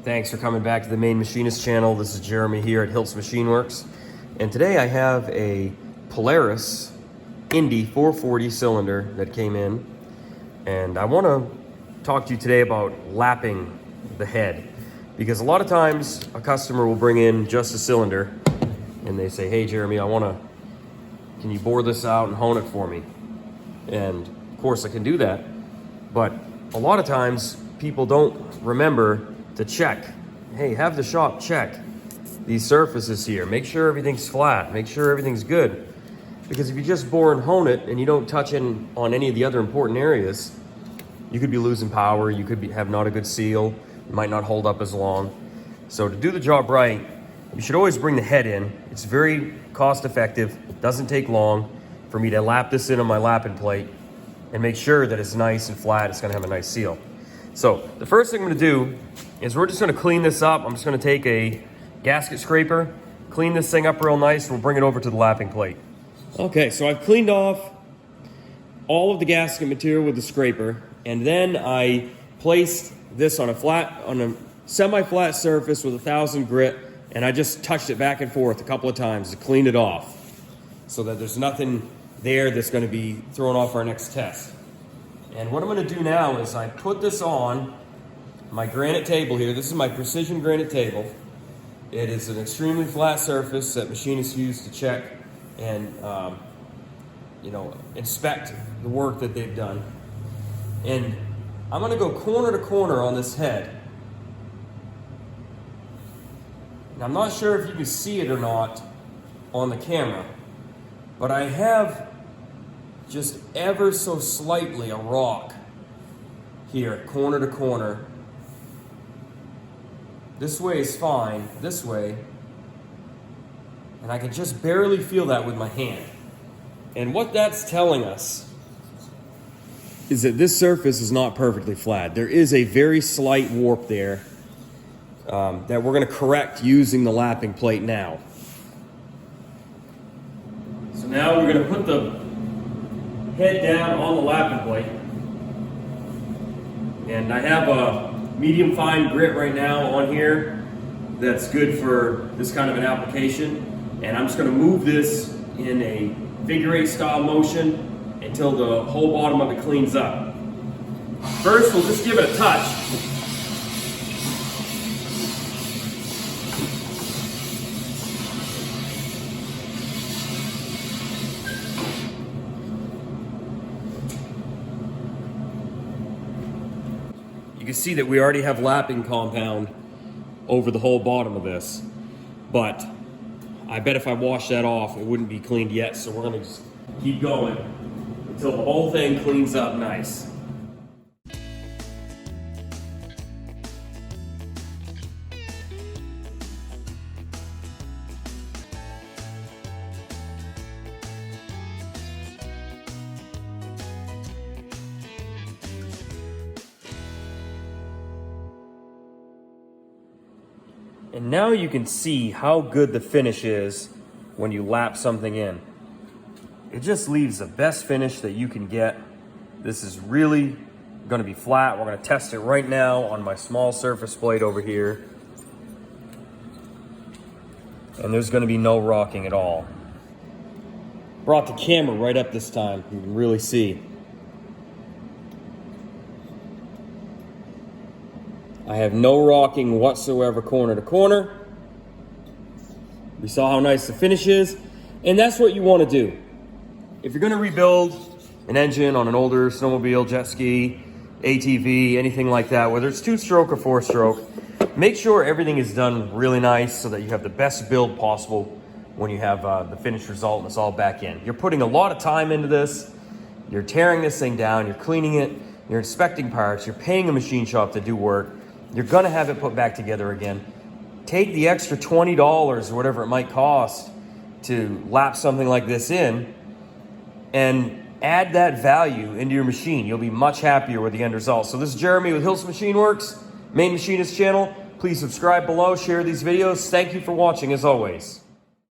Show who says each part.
Speaker 1: Thanks for coming back to the Main Machinist channel. This is Jeremy here at Hiltz Machine Works. And today I have a Polaris INDY 440 cylinder that came in. And I want to talk to you today about lapping the head. Because a lot of times a customer will bring in just a cylinder and they say, hey Jeremy, can you bore this out and hone it for me? And of course I can do that. But a lot of times people don't remember to check. Hey, have the shop check these surfaces here. Make sure everything's flat. Make sure everything's good. Because if you just bore and hone it and you don't touch in on any of the other important areas, you could be losing power. You could have not a good seal. It might not hold up as long. So to do the job right, you should always bring the head in. It's very cost effective. It doesn't take long for me to lap this in on my lapping plate and make sure that it's nice and flat. It's gonna have a nice seal. So the first thing I'm gonna do is we're just gonna clean this up. I'm just gonna take a gasket scraper, clean this thing up real nice, and we'll bring it over to the lapping plate. Okay, so I've cleaned off all of the gasket material with the scraper, and then I placed this on a semi-flat surface with 1000 grit, and I just touched it back and forth a couple of times to clean it off so that there's nothing there that's gonna be thrown off our next test. And what I'm gonna do now is I put this on my granite table here. This is my precision granite table. It is an extremely flat surface that machinists use to check and inspect the work that they've done. And I'm gonna go corner to corner on this head. And I'm not sure if you can see it or not on the camera, but I have just ever so slightly a rock here, corner to corner. This way is fine, this way, and I can just barely feel that with my hand. And what that's telling us is that this surface is not perfectly flat. There is a very slight warp there that we're gonna correct using the lapping plate now. So now we're gonna put the head down on the lapping plate. And I have a medium fine grit right now on here that's good for this kind of an application. And I'm just gonna move this in a figure 8 style motion until the whole bottom of it cleans up. First, we'll just give it a touch. You can see that we already have lapping compound over the whole bottom of this, but I bet if I wash that off, it wouldn't be cleaned yet, so we're gonna just keep going until the whole thing cleans up nice. And now you can see how good the finish is when you lap something in. It just leaves the best finish that you can get. This is really gonna be flat. We're gonna test it right now on my small surface plate over here. And there's gonna be no rocking at all. Brought the camera right up this time, you can really see. I have no rocking whatsoever corner to corner. We saw how nice the finish is, and that's what you want to do. If you're going to rebuild an engine on an older snowmobile, jet ski, ATV, anything like that, whether it's 2-stroke or 4-stroke, make sure everything is done really nice so that you have the best build possible when you have the finished result and it's all back in. You're putting a lot of time into this. You're tearing this thing down, you're cleaning it, you're inspecting parts, you're paying a machine shop to do work. You're gonna have it put back together again. Take the extra $20 or whatever it might cost to lap something like this in and add that value into your machine. You'll be much happier with the end result. So this is Jeremy with Hiltz Machine Works, Main Machinist channel. Please subscribe below, share these videos. Thank you for watching as always.